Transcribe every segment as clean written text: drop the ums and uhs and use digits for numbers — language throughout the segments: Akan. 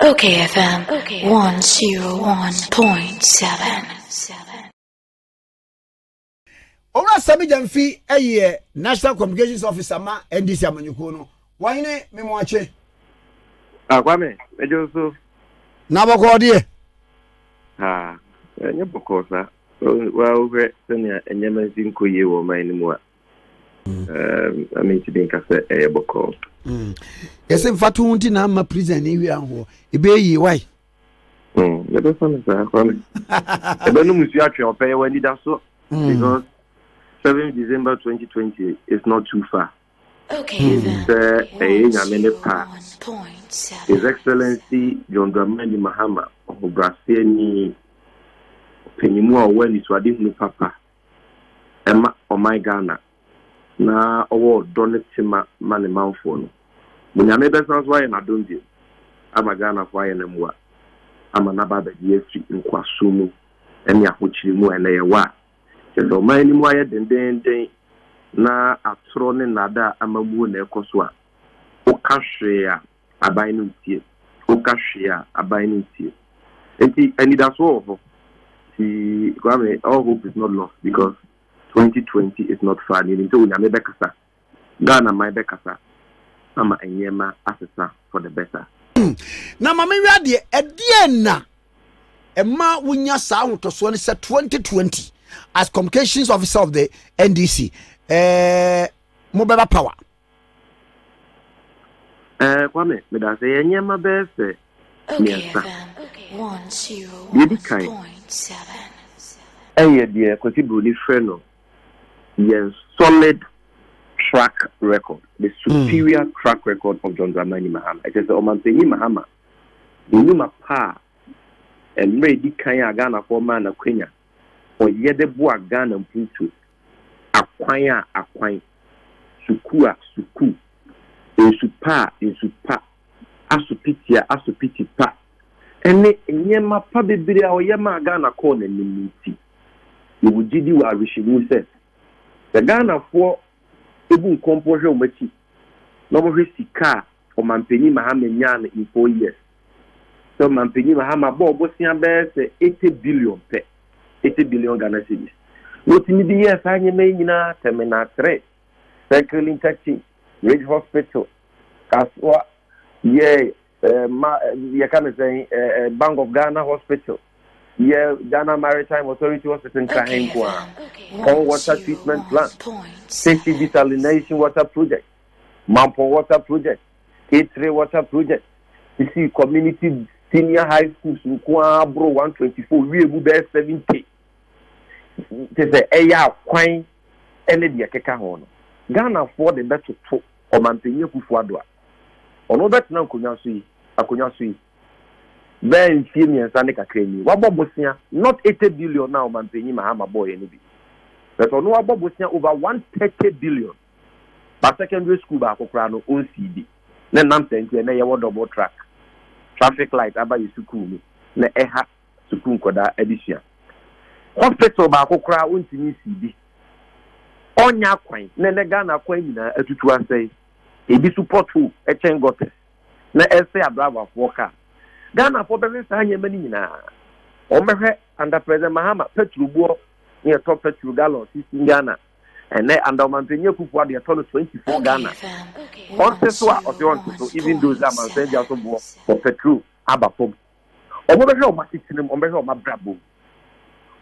Okay, FM. Okay. 101.7. Ora Sami Jamfi eye National Communications Officer ma NDC amanyuko no. Wahine memwache. Kwame, ejoso. Na boko de. Enye boko sa. Wa we senia enyema zinkoye wo man mu a. Ami ti bin ka se boko. Yesi mfatu unti na ma prison ni wi anho. Ebe yi why? Le be fun sa Kwame. Ebe no musu atwe opeye wani da so because 7 December 2020 is not too far. Okay, His Excellency John Dramani Mahama of Braseni Penimua when it's Wadin Papa Emma or my Ghana na owo donetima mani manfono. Munyame besans why na donje. Ama Ghana for yenemwa. Ama nababa yefi nkwasumu. Emi ahuchiri mu ene wa. So my ni mo den na atro ne nada amamu na ekoso a okahwe a aban no tie okahwe a aban no tie enti anida so ho ti Kwame, all hope is not lost because 2020 is not far ni nto nya me bekasa Ghana my bekasa ama enyema asesa for the better Na mama wi ade edie na emma wunya saa hotoso ne se 2020 as communications officer of the NDC mobile power. Kwame, me da say enyema be se Okay, 101.7. The Kotibuni Freno, yes, solid track record, the superior track record of John Dramani Mahama. It is the Omanteni Mahama, the Numa Pa, and Ready Kaya Ghana for man of Kenya, or Yedebua Ghana and Putu, Aquaya, Sukua, Suku, Insupa, Asupitia, Asupitipa. And Yema Pabibria or Yama Ghana corner in Minti. You would do what Rishimu says. The Ghana for even composure Meti. No more Sika or Mampeni Mahama Yan in 4 years. So Mampeni Mahama Bob was near 80 billion pe 80 billion Ghana cedis. What in the years I may na terminal 3, Circle Touching, Ridge Hospital, Kaswa, you can say Bank of Ghana Hospital, Ghana Maritime Authority Hospital in Kahengwa, Pond Water Treatment Plant, Safety Desalination Water Project, Mampo Water Project, K3 Water Project, you see Community Senior High Schools in Kwabro 124, we will be 70. Te say eya kwan ene de keka ho no Ghana for the better to o mantenye kufuado a ono bet na akonya so yi ben fie nsane kakra ni wabobosia not 80 billion now mantenye Mahama boy ni bi but ono wabobosia over 130 billion ba secondary school ba akokra no on CD na nam tente na ye double track traffic light aba yusuku ni na eha suku nkoda adisia hospital ba akokra ontini CD onya kwan na Ghana kwan nyina atutu asai ebi support hu echen gotes na ese abrava foka Ghana for be sa nyema ni nyina o mehwe under president Mahama petrol buo ne top petrol gallon 16 Ghana and under mantenye kufu ade to 24 Ghana on so a so even those that man say just buo for petrol abapom o mo behwe o matitinim o behwe o mabrabo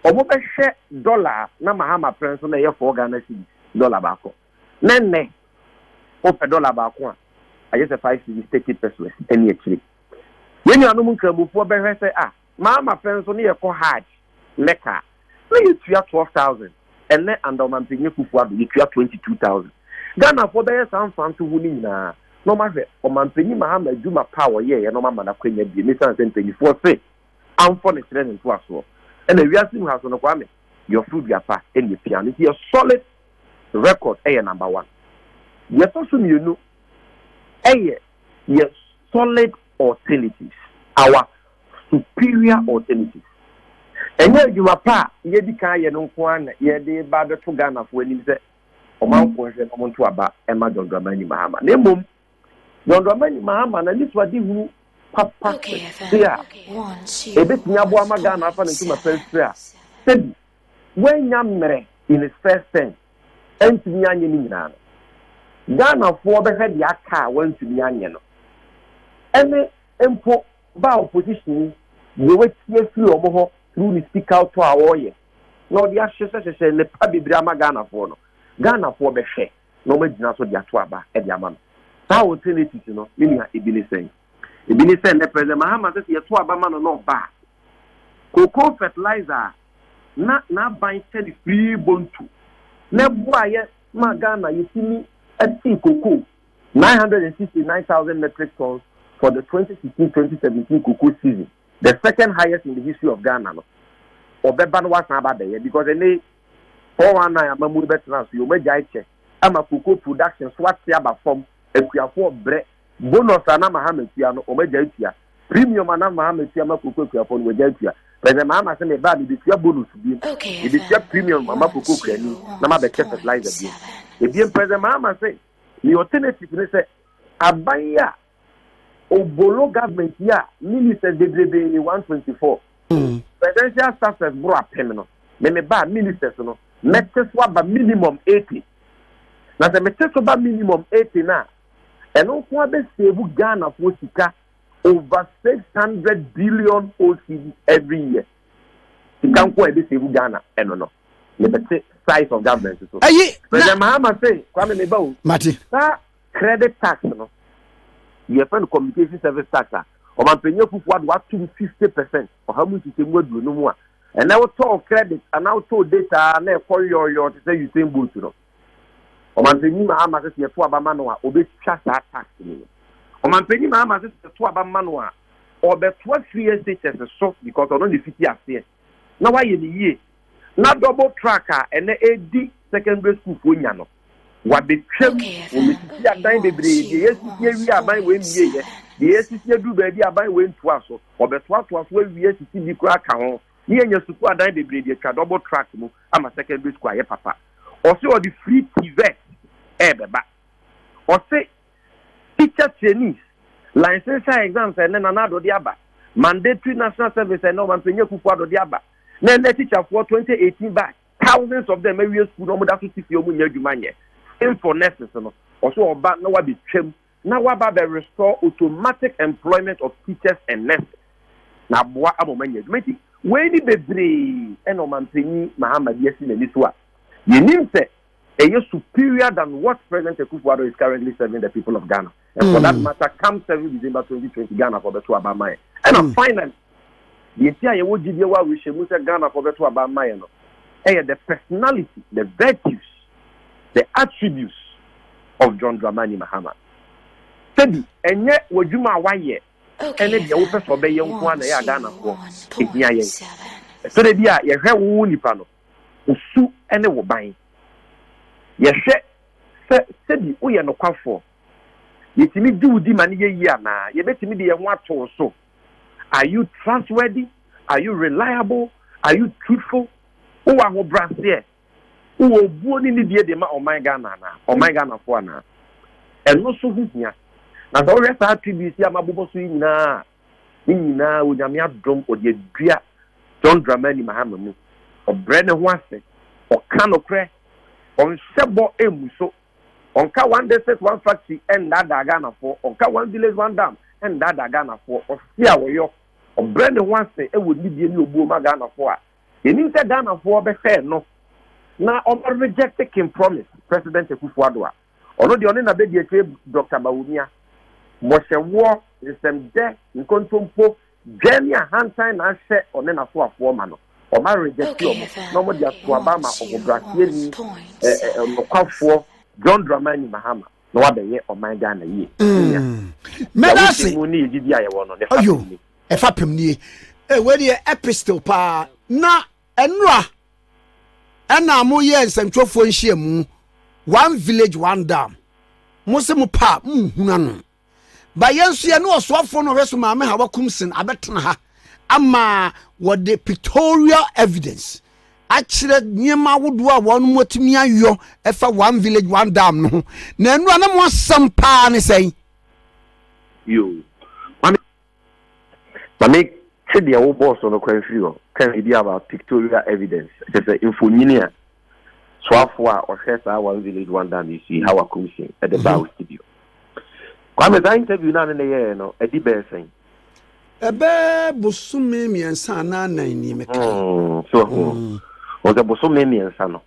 omo be hwe dollar na Mahama prince na ye 4 Ghana cedis dollar baako nenne o pe dollar baako a I say 5 cedis 30 pesos any actually when you anu nkrabufu be hwe say Mahama prince na ye ko hajj Mecca na you tua 12,000 and then under mantenye kufu ado you tua 22,000 Ghana for be san fanto hu ni na no ma hwe o mantenye Mahama adwuma power ye no ma na kwanya bi ni san 24 say am for the training to aso. And we are seeing how to Kwame, your food, your pa, and your piano. It's a solid record, number one. Yes, also, you know, yes, solid alternatives, our superior alternatives. And then you are pa, ye di kan ye no kwan, ye de ba de to Ghana for any say, o man ko hwe no to aba, Emma John Dramani Mahama. Nemom, John Dramani Mahama, na this what you papa Okay, there. FM. 1, 2, A bit Nyabuama Ghana for the first prayer. Said when Yamre in his first term, and to Yanyan Ghana for the head Yaka went to Yanyan. And the Empo Bow position, we wait here through the speak out to our warrior. No, the ashes and the Pabi Brahma Ghana for no. Ghana for the share. No matter what the Atuaba at Yaman. How would it, you know, meaning it be saying. It be saying the President Mahama says Yatuaba man or not bad. Cocoa fertilizer, not buying free bone to. Never buy my Ghana, you see me at sea cocoa 969,000 metric tons for the 2016-2017 cocoa season, the second highest in the history of Ghana. No? Or Beban was about there because any 419 I'm a movie better you may check. I'm a cocoa production swat yaba from a for bread bonus and I'm a hammer piano or major premium and I'm a hammer piano cocoa upon with Jeltia. President Mahama said a bad is your bonus to be. Okay, It is your premium and cocoa cranny, Nama fertilizer. If you President Mahama say the alternative is say Abaya Obolo government here, ministers they 124. Presidential staff has brought permanent. Me bad ministers no. Metes waba minimum 80. Now the metes waba minimum 80 na. And on kwa be save Ghana for sika over 600 billion OCD every year. Sika kwa be save Ghana no. The size of government so. President Mahama say Kwame Mebao. Mati. That credit tax no. You find communication service tax. Or man penye fufu what to 50% or how much you say no more. And now talk credit and now talk data and now for your to say you same boot you know. Or man penye Mahama says you for abama no obe charge that tax ni. Or man penye Mahama says you for abama no or be 12 years teachers so because on the 50 years. Now why you the year? Now double tracker and AD secondary school for nya no. What be chem o me ti adan bebre the yes we aban we ye. The ACC do baby aban we ntoa so obeto so we ACC bi kura ka ho ye nya suku adan de brede twa double track mu ama secondary school aye papa o se o the free TVET beba o se teacher trainees license exams and na do de aba mandatory national service and no man penye kufu ado de aba na teacher for 2018 back thousands of them every school no that to see omu nya adwuma nye for nurses no o so oba na wa be twem. Now, what about the restore automatic employment of teachers and nurses? Now, what about many? When the baby and Omanpeni Mahama Yesi and Niswa, you need to say a superior than what President Akufo-Addo is currently serving the people of Ghana. And for that matter, come 7 December 2020 Ghana for the two Abamai. And finally, the entire Wojidiwa we should move Ghana for the two Abamai. The personality, the virtues, the attributes of John Dramani Mahama. Sabi enye wajuma waye ene de wo peso be yen ko na ya Ghana ko edia yen so de bia ye hwe wo nipa no osu ene wo ban ye hwe sabi wo ye no kwafo ye timi di udi mane ye yi ana ye betimi de ye ho ato so. Are you trustworthy? Are you reliable? Are you truthful? Wo wa ho brase wo obuo ni die de ma oman Ghana na oman Ghana fo ana eno so hu hia. Na so rest attributes ya mabobo so nyina onyame adom odedua John Dramani Mahama mu obre ne ho ase oka no kre on sebo emuso onka one day set one factory and that Ghana for onka one village one dam and that Ghana for ofia woyo obre ne ho ase e wodi die ni obuo ma Ghana for a enim se Ghana for be fair no na on rejected King Promise President Akufo-Addo a ono de ono na be die Dr. Bawumia Moshewo isem de nkontompo gani a hantan na hye one na so afo ma no o ma reject o no mo dia so aba ma obobrasie ni nokwafo John Dramani Mahama no wa beye o man Ghana yi medase mu ni gidi aye wo no ne ayo e fa pem ni we de epistle pa na enra ana mo ye nsantwofo nhia mu one village one dam mo se mo pa nhuna no ba yensu ye no osofo no hweso maame ha wakumsin abetena ha ama what the pictorial evidence actually nyema wodo a won motimi ayo efa one village one dam no na enu ana mo sampa ne sei yo Mame said the old boss on the question can be about pictorial evidence. There's an infonia. So far, or says I one village one down you see how I come at the Bow Studio. Kwame that interview now in the year, no, a deep saying. Ebe bosume miensa na ni meka. So o the bosume miensa no.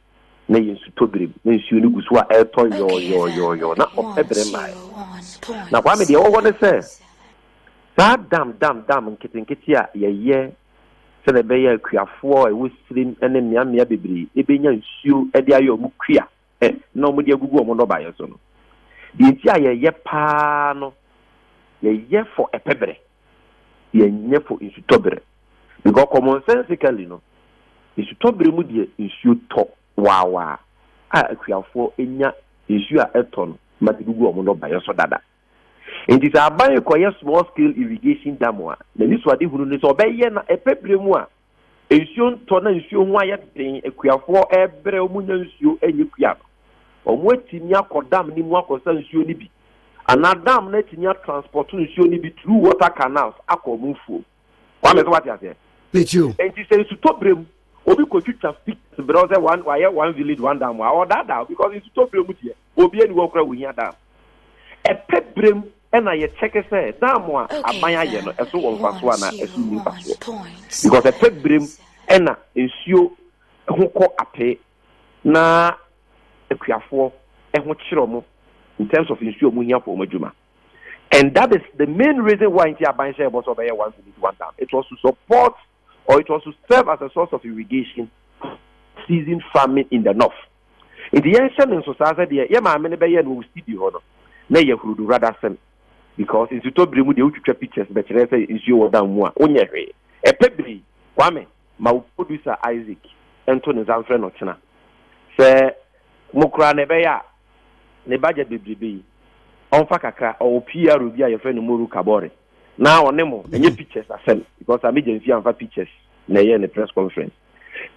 Na yensu tobire, na nsu ni gusu a eto yo na opebre mai. Na Kwame de wo won say. That dam nketenkete a ye se le be ya kuafo e wosirim ene mmea bebiri ebenya nsuo e de ayo mu kua na omo de agugu omo no ba ye so no. Di ti a ye pa no ye for epebre. Ye nye for insutobere because common sensically no insutobere mu de nsuo to wawa a akuafo enya nsuo a eto no ma de gugu omo no ba ye so dada. It is a by a small scale irrigation dam wa na ni so ade hunu ni so obeye na epebre mu a nsuo to na nsuo ho aye den akuafo ebre omunya nsuo enye kua no omo atimi akodam ni mu akosa nsuo ni bi anadam na tinya transport nsuo ni bi through water canals akomufuo kwa me so what you say let you and it says to tobrem obi ko twitwa speak brother one village one dam or that because it's to tobrem tie obi ani wo kra wo hia dam epebrem ena ye check say dam a abanya ye no eso won faso na eso ni faso because epebrem ena nsuo ho ko ape na akuafo ho kire mo in terms of nsuo mu hia for madwuma. And that is the main reason why India Banshare was over here one dam. It was to support or it was to serve as a source of irrigation season farming in the north. In the ancient in society, yeah, my many bay and studio no. Na ye hudu rather same because in to bring the ultra pictures but say is you down one onye hwe. E pebri Kwame my producer Isaac Anthony Zanfre no china. Say mokra ne be ya ne budget bebrebe onfa kakra o PR obi a ye fe no moru kabore na onemo enye pictures asem because emergency anfa pictures na ye ne press conference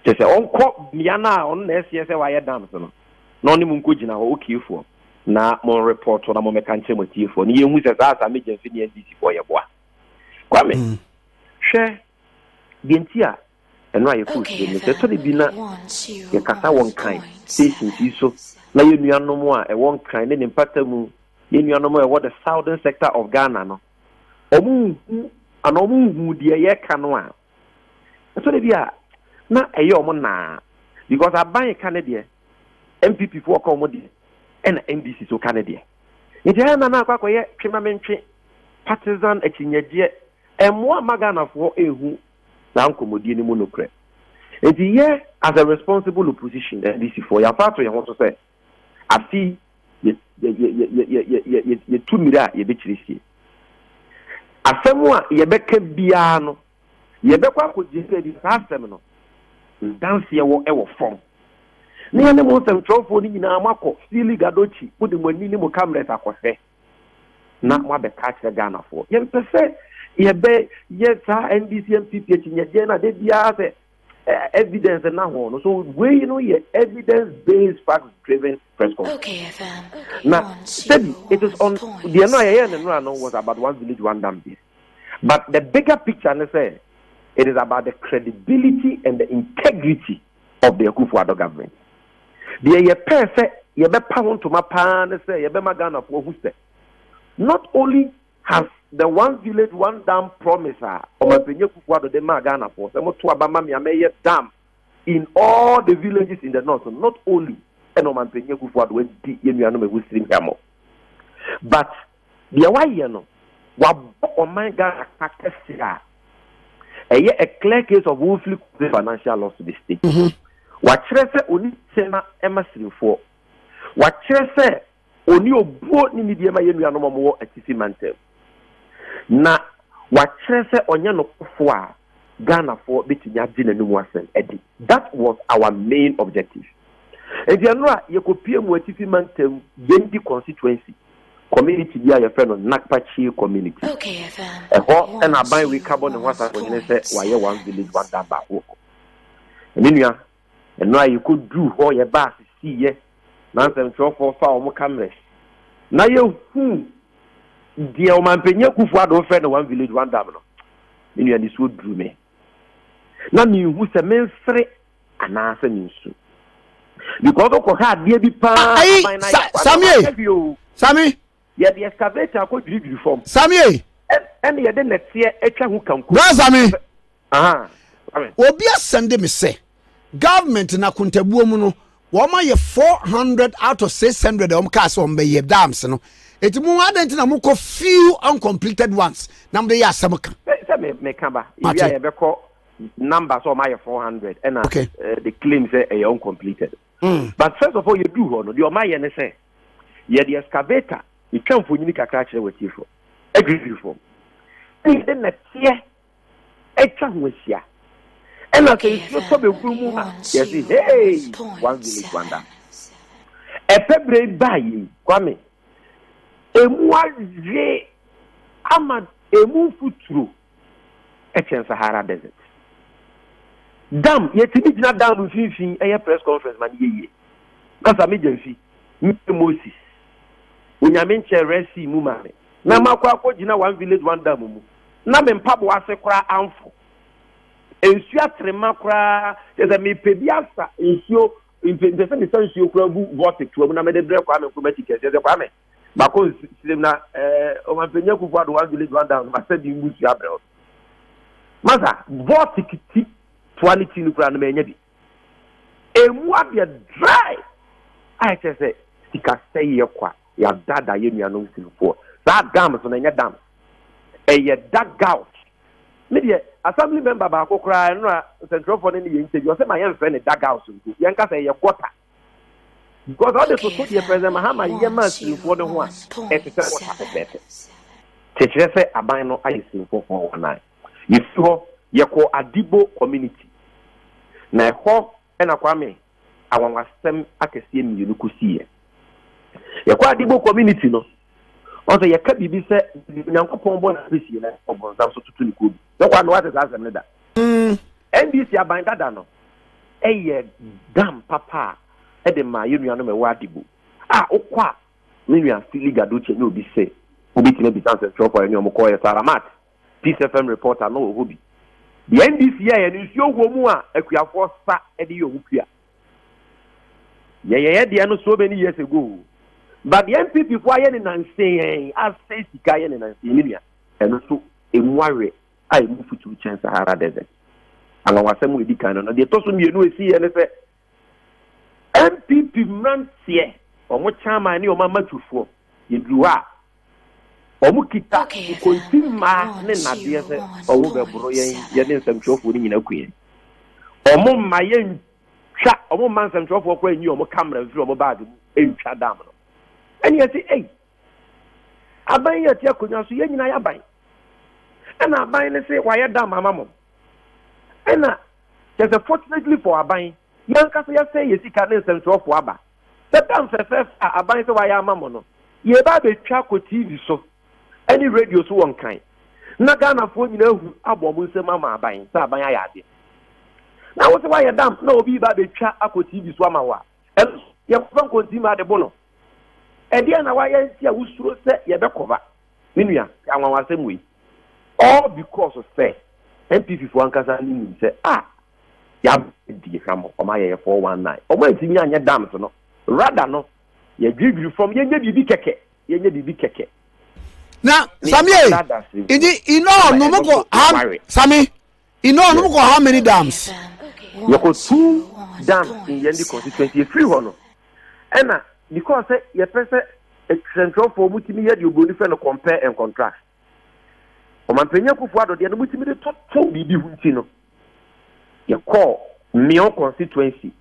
say onko mia na on na ese se wa ye dam so no na onimo nko gina ho okifo na mon report na mo meka nche motifo ni ye hu se sa emergency ni NDC for ye boa Kwame hwe gentia eno aye fu se se to de bi na ye kasa won kan station ti so na ye nuanom a e won kan ne impacta mu ye nuanom e wo the southern sector of Ghana no omu hu de ye ka no a so de bi a na eye omo na because aban ka ne de MPP for ko omo de and NDC so ka ne de ntia na akwa ye twemamentwe partisan akinyaje emo amagana for ehu na nkomodie ni mu no kre enti ye as a responsible opposition NDC for ya part ye want to say afi ye tumira ye be kirisi afemu a ye beka bia no ye bekwa akogye di asem no dance ye wo e wo form ne ne mo sem trofo ni nyina amako sili gadochi mudi mwani ni mo cameras akose na mo be ka kire Ghana for ye pese ye be ye sa NDC MPP chinye na de bia se evidence na ho no so we you know ye evidence based fact driven press conference. Okay, FM. Now, steady, it is on the no was about one village, one dam. But the bigger picture, I say, it is about the credibility and the integrity of the Akufo-Addo government. The ye per se, ye be pound to my pan say, ye be magana for who say. Not only has the one village, one dam promiser, or my penye Akufo-Addo de magana for, se mo to abama mi ameye dam in all the villages in the north. Not only and on penye Akufo-Addo di yenuano me wusrim hamo but the why no wa o man ga akasia a clear case of willful financial loss to the state wa kire se oni sema emasrifo wa kire se oni obuo ni midie ma yenuano mo atifi mantem na wa kire se onye no kofo a Ghana for betinya di nanu asem edi. That was our main objective. And the anora ye kopie mu atifi mantem yendi constituency community dia ye friend on Nakpachi community. Okay, FM. Ho and aban we carbon and water for you say why one village one dam ba ho. Enua enora ye could do ho ye ba see ye na nsem for omo cameras. Na ye hu dia o man penye Akufo-Addo friend one village one dam no. you are so drew me. Now, me who say, men free and answer me so. Because of had dear be Sammy, yeah, the excavator could give you from Sammy, and you didn't see a child who can cook. Sammy, Obia send me say, government na kuntabuomuno, wama ye 400 out of 600 cars on be dams, no. It mu adentina muko few uncompleted ones. Namde ya samuka. Me kamba. If you have numbers on my 400 and the claim say a uncompleted. But first of all, you do honor your my say. Yeah, the excavator, you can't for unique catcher with you for. Agree for. Then that year, a chance with ya. And I say, you're probably yes, hey, 1 village wonder. A pebble by you, Kwame. A moise amad a move through a Sahara desert. Damn, yet it's not down with finishing a press conference, man. Ye. That's a emergency. Moses. When you mention Red Sea, Mumane. Namakwa, 1 village, 1 dam. Namen Pabo Asekra Amfo. And Suatremakra, there's a me Pebiasa, and so in the sense you crab water to a made a drink, I'm a chromatic, there's a crime. Because na o mpenye kufuado 1 village 1 down ma said you must ya bro mother vorticity quality no kura na menye bi emu abia dry I say sika say ye kwa ya dada ye nuanom silfo that dam so na nya dam ye dugout me de assembly member ba akokra no central for ni ye interview say my young friend dugout so ye nka say ye quarter. Because all the people here present, Mahama, you must see for the one. It's what happened. Teacher say, Abino, I see for 1 You saw your call Adibo community. Now, ho and a Kwame, I want them. I can see you could see it. Your Adibo community, no. Also, your cabby be said, Yanko Pombo, or Gonzalo to Niku. No one was as another. NBC, I bind that down. Eh, damn, papa. Edema you no me wadibu okwa me nua filiga do che no bi say obi kile bi chance drop any omko ye Saramat PCFM reporter no obi the NDC ya ni nsuo wo mu a akuafo sa e de yowukua ye de no so many years ago but the NPP for ye ni nansen as say sika ye ni nansen ni nua eno so emuare ai mu futu chen Sahara desert ala wasem we di kan no de to so mienu esi ye ne se MPP Mantie, or what chama ni o mama tufo, you drew up. Or Mukita, you continue my Nadia, or over Broyen, Yadin, some show for in a queen. Or more my young chat, or more man some trouble when you are camera from a bag in Chadamano. And yet, hey, I buy your Tiakunas, and I buy. And I buy and say, why I damn my mamma. And there's a fortunately for a buying. Yanka say you see can central for aba. Sometimes I buy so why am no. Ye ba be twa ko TV so. Any radio so one kind. Na Ghana for you know abo mu se mama aban. Sa aban ayade. Na wo se why dam na obi ba be twa akọ TV so ama wa. Ye ko continue ade bono. E dia na why enti a wusuro se ye be cover. Minua anwa wasem we. All because of fair. MPP for ankasa ni say ya di kamo omaye 419 omo etimi anya dam so no rather no ye dwidwi from ye nya bibi keke na Sami ino no moko Sami ino no moko how many dams you got 2 dams in Yendi constituency free hono ena because ye pese central for mutimi ye di oboni fe no compare and contrast o manpenya kufuado de no mutimi de to bibi hunti no you call Mion constituency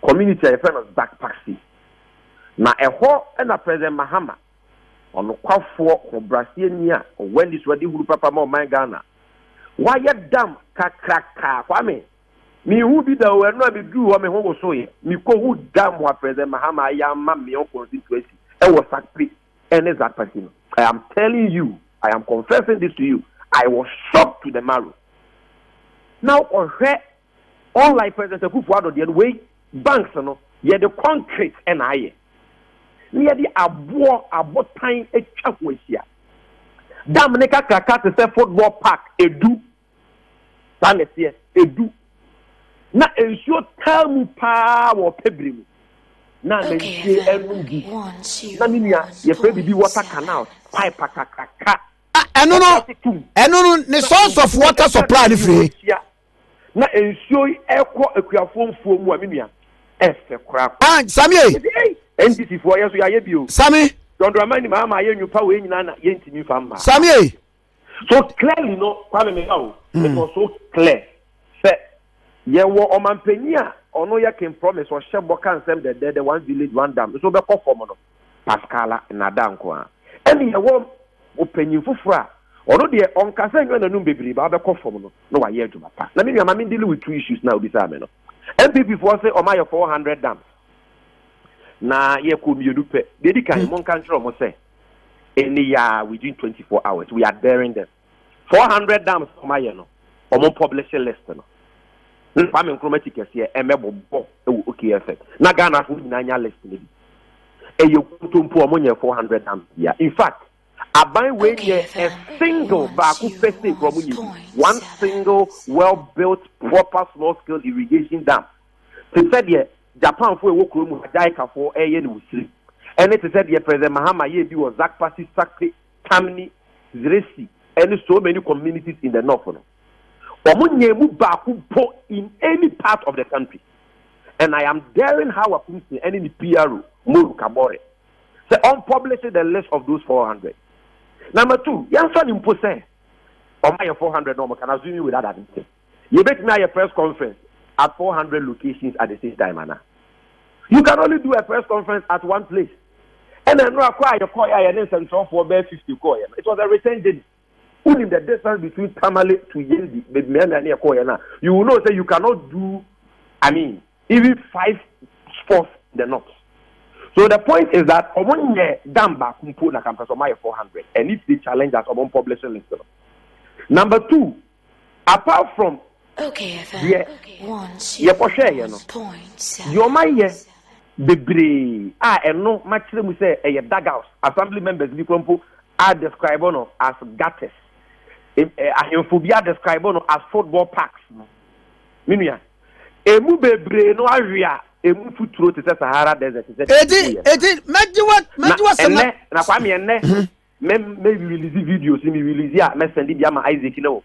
community a friend of backpacking. Na eho and a President Mahama on the quaff for Brasilia or when this ready who papa more my Ghana. Why you damn crack Kwame? Me who be the way no be do what me home so ye. Me ko who damn what President Mahama yam Mion constituency. I was factory and is that person. I am telling you, I am confessing this to you. I was shocked to the marrow. Now or all like President Kufuado the way banks no ye the concrete and aye near the abo time e twafo here dam ne kaka to say football park edu sanete edu na ensuo tamu pa wo pebrim na ntie enu bi na minia ye fe bibi water canal pipe kakaka eno ne source of water supply ni free na ensuo ekọ akuafo mfuo mu aminia efe kra Samie NDC for yeso ya yebio Sami don't remind me ma ye nyupa we nyina na ye ntimi famba Samie so clearly no kwame me how it was so clear say ye wo omampanyi a ono ye can promise or shebo kan sem the one village one dam so be call for no Pascala na danko a eni ye wo opanyin fufura ono de onkasa nwa nanum bebiri ba be call for no no wa ye adwuma pa na me nwa ma deal with two issues now obi sa me no MPP for say o ma ye 400 dams na ye ko mienu pe dey kan mon kan tro mo say any year within 24 hours we are bearing them 400 dams o ma ye no o mo publish list no nfa me chromatic ese emebo e OKFM na Ghana fo nyina nya list ni e ye kutompo o mo nye 400 dams ya in fact aban we nye a single back first from one single well built proper small scale irrigation dam they said yeah Japan for wo kro mu Jaika for eye ni usiri and it said yeah President Mahama ye bi was Zakpasi Sakri Tamni Zresi and so many communities in the north no omunye mu back in any part of the country and I am daring how akunsi any PRO Moru Kabore say unpublished the list of those 400. Number 2, yansa ni mpo say on my 400 no can assume you without that. You bet me a press conference at 400 locations at the same time, Anna. You can only do a press conference at one place. And then no acquire your call and then central for bear 50 call. It was a return day. Only the distance between Tamale to Yendi, maybe near call. You will know that you cannot do, even 5 sports in the north. So the point is that omonye damba kumpo na campus of my 400 and if they challenge that among publishing list. Number 2, apart from OKFM, ye poshe ye no your my bebre eno matchre mu say e dugouts assembly members bi kompo are described no as gutters ahemphobia described no as football parks minua emu bebre no awia emu futuro te Sahara desert eti majiwa sema na kwa me enne me release videos me release ya me send dia ma Isaac no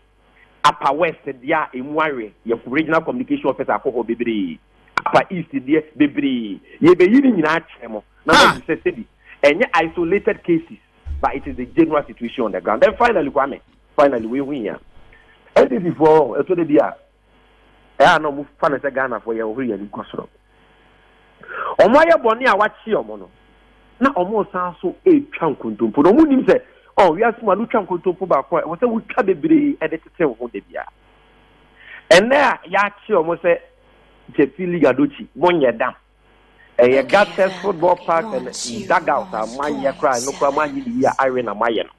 Upper West dia emu awe ye regional communication officer akoko bebre Upper East dia bebre ye be yiri nyina achemo na me say bi enye isolated cases but it is the general situation on the ground. Then finally we win ya and this before to the dia no mu fa na Ghana for ye ohuri ya likosoro omo ye boni a wachi omo no na omo san so e twa nkontompo no mu nim se we are small twa nkontompo ba ko we say we twa bebre e de tete ho de bia ene a ya chi omo se Jefili Gadochi monye dam ye Gates football park and dugout amaye cry no kwa manyi di ya iron amaye no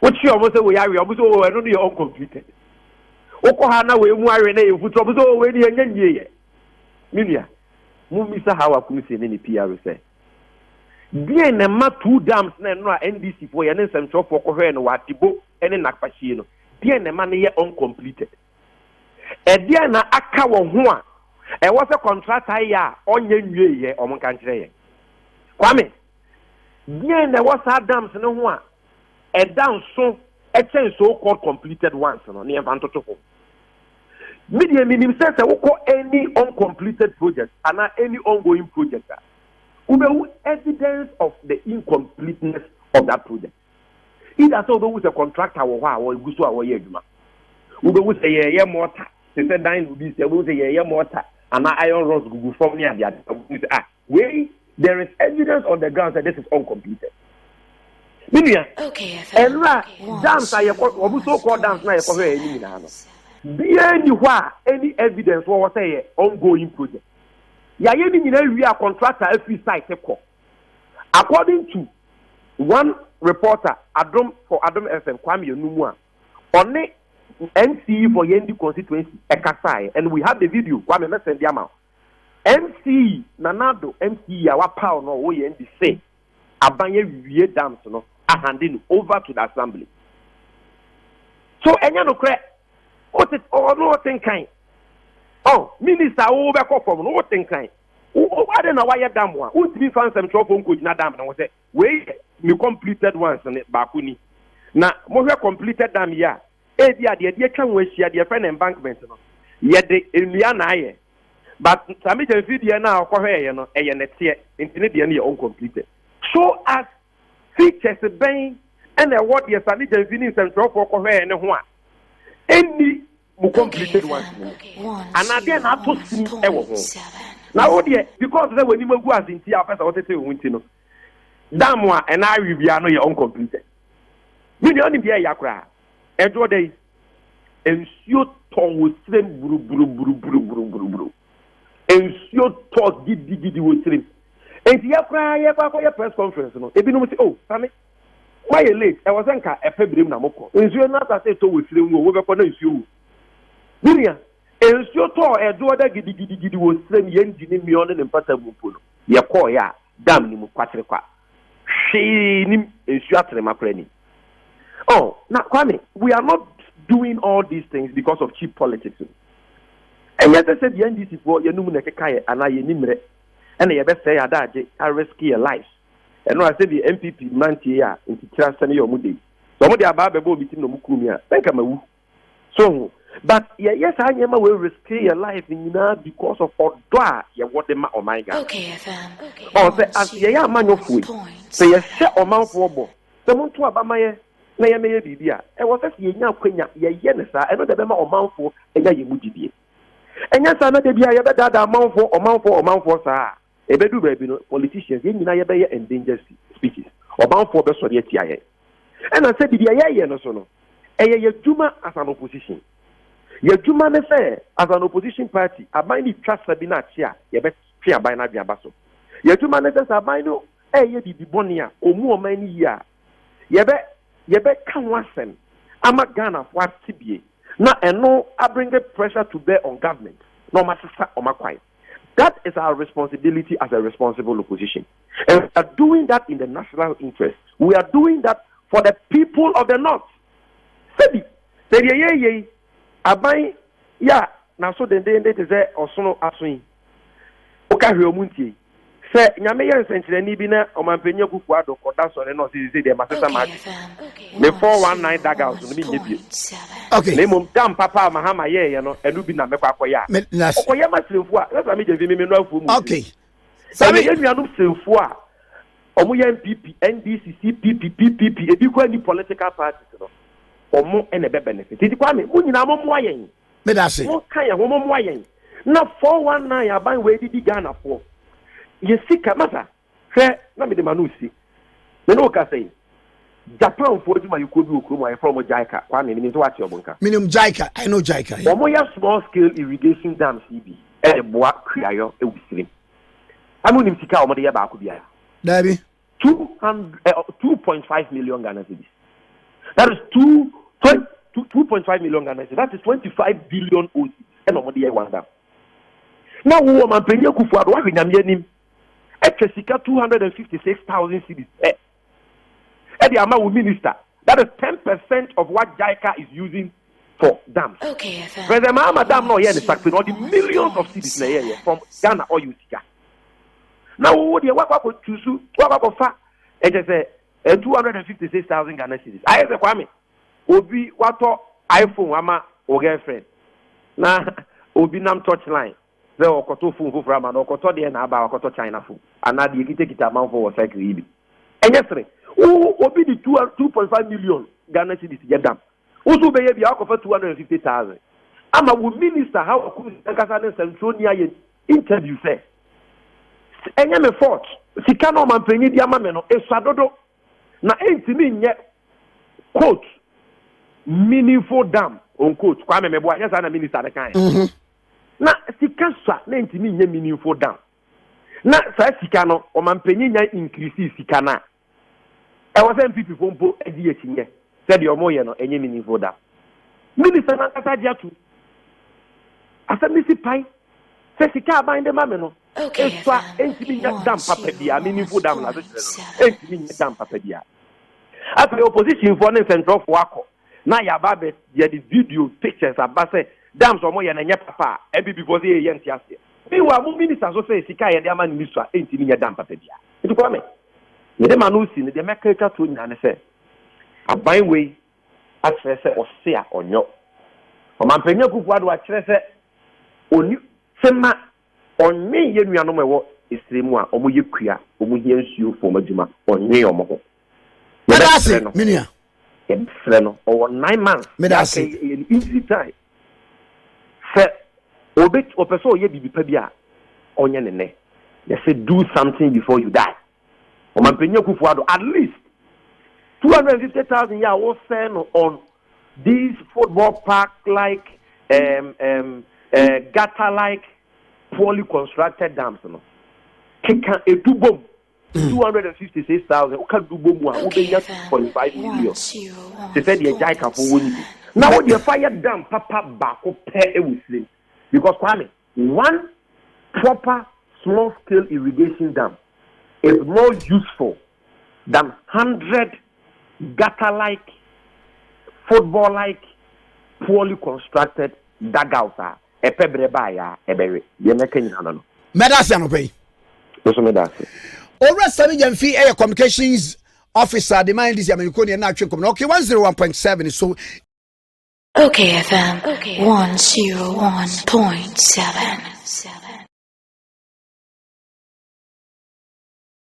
wo chi omo se we are omo so we no dey uncompleted woko ha na we mu iron na e futu omo so we ni enye ye minia mumisa hawa kumisi ni PR say bien na ma 2 dams na no a NDC for ye ne central for ko hwe no watibo ene nakpachie no bien na ma ne ye uncompleted e dia na aka wo ho a e wo se contractor ya onye nwie ye o mo kan kire ye kwame bien na wo sa dams no ho a e dam so e chen so called completed ones no ne emfantoto ko media minim say any uncompleted project and any ongoing project ube evidence of the incompleteness of that project either so do with a contractor or guso or ye aduma ube we say ye mortar say dan will be say we say ye mortar and iron rods gugu from near the wait there is evidence on the ground that this is uncompleted media and dams are so called dams na ye ko he any na no be any evidence what say ongoing project ya ye ni nyina wi a contractor every site ko according to one reporter Adom FM Kwame Enumu a onne NCE for Yendi constituency ekasai and we have the video Kwame me send am NCE Nanado NCE a wa power no wo Yendi say abanye wie dams no a handing over to the assembly so enya no kre What it or no kind. Oh, minister over from no kind. I don't know why you dam one. Who be found some trouble could not dam and was say, wait, you completed once on it, Bakuni. Now, more completed dam, yeah. Eh, the idea can wish you your friend embankment. Yet the Indiana, but some video now, you know, a net here, infinity uncompleted. So as features a bang and a what your sanity and some trouble for her and one. Any completed one. And again, I put him now, dear, because they were even was in Tia, I wanted to win. Damwa and I will be your own completed. You only be a yakra. Edward day, and your tongue will slim, bru. And your talk did with slim. And the yakra, for your press conference. If you know, oh, Sammy, why you late? I was anchor a February Namoko. And you're not as I told with slim, over for you. William. Ensure to Edward gidi was same engine me on and pata mupuno. Ya call ya, damn ni muquatrequa. She nim ensure my planning. Oh, now Kwame, we are not doing all these things because of cheap politics. And yet I said the NDC for your numunekaya and I nimre, and I best say I rescue your life. And no, I said the MPP mantia into trust and your moody. Some of the ababo between the mukumia. Thank you, so. But yes, I am will risk your life in because of Odwa, ya what the oh my God. Okay, FM. Okay. Oh, the as ya man of food. Say a share or mouth for bo. Someone to Abamaya, Naya may be there. And what if you now quenya, ya yenesa, and not the member or mouth for a yamuji. And yes, I know the Bia that mouth for or mouth for, sir. A bedu baby, politicians, in Naya endangered species, or mouth for the Soviet. And I said, the Yaya no sono. A Juma as an opposition. Your Juma say as an opposition party, I might need trust Sabina Chia, you bet Chia by Nadia Basso. Your Juma says, I might know, you be bonia, or more many year. You bet can was them. I'm a Ghana for TBA. Now, and no, I bring the pressure to bear on government, no my sister or my quiet. That is our responsibility as a responsible opposition. And we are doing that in the national interest. We are doing that for the people of the North. Say, Abai, ya, na so den te say osono asoin. Oka hweomuntie. Say nyame ye nsenkyerani bi na omampanyi kuku ado koda so ne no say dey masesa ma. Me 419 daggers no bi nyebie. Okay. Ne mum dam papa mahama ye no enu bi na mekwa akoya. Okoya masrefo a, let's me je me no afu mu. Okay. Sabe ye nuanu srefo a omo ye MPP, NDC, CPP, PPP, e bi kwa ni political parties no. Omo ene be benefit. Ti kwa me, mu nyina mo mo ayen. Me da se. Mo kan ya mo mo ayen. Na 419 aban we di Ghana for. Ye sika masa. Hwe na me de manusi. Me no ka say. Japan for di ma yuko bi okuro mo from Jaika. Kwa me ni to wa ti obonka. Minimum Jaika. I know Jaika. Omo ya small scale irrigation dams CB. E boa kriayo e wisirim. Amu nim sika omo de ya ba ko bia. Dabi. 2.5 million Ghana cedis. That is 2.5 million Ghana cedis. That is 25 billion OC. And omo de ya one dam. Now we want Penny Kufuor. What we name him? Extra 256,000 cedis. The amount minister. That is 10% of what JICA is using for dams. Okay, President Mahama dam no here in the all the millions of cedis na here from Ghana or Utica. Now what the what to what fa? It is 256,000 Ghana cedis. I say Kwame. Obi wato iPhone ama o girlfriend. Na obi nam touch line. They are koto phone for Rama, no koto de na aba koto China phone. And now the kita man for cycle ibi. And yesterday, obi the 2.5 million Ghana cedis get them. Also be be akofa 250,000. Ama wo minister how ku nkasa ne Centronia interview say. Enye me fort. Sika no man panyi di ama me no esadodo. Na entimi nye quote meaningful dam on quote. Kwa me bo anya sa na minister de kan. Na sika sa na ntimi nye meaningful down. Na sa sika no o mampanyi nya increase sika na. E was MPP fompo edi etinye. Said your moye no enye meaningful down. Minister na kata dia tu. Asemisi pai. Se sika aban de mame no. Okay. Eswa ntimi nya dam papa dia meaningful down na so. Ntimi nya dam papa dia. After opposition for ne central for akọ. na ya ba be ye the video pictures aba say dams omo ye na nye papa e be because ye yent ase me wa mu minister so say sika ye de ama ni so enti ni nye dam papa bia it ko me ye de manu si ne de make ka to nya ne say aban we a kire say o se a onyo o man penya kufu ado a kire say oni sema onye ye nuanom ewo esremu a omo ye kua omo hia nsuo fo madwuma onye omo ho medase minia no or 9 months medase easy time se obet opeso ye bibi pa bia onye ne they say do something before you die o man penya kufu ado at least 250,000 ya was sent on these football park like gutter like poorly constructed dams no keka edubom 256,000 o ka dubom a o be nya 2.5 million they said the jaika for woni now the fire dam papa bako pe e wuslim because kwame one proper small scale irrigation dam is more useful than 100 gutter like football like poorly constructed dugouts are epebre ba ya ebere ye meka nyina no medase no pay so medase ora sabi jamfi air communications officer the mind is American na atwe kom no okay 101.7 so okay FM 101.7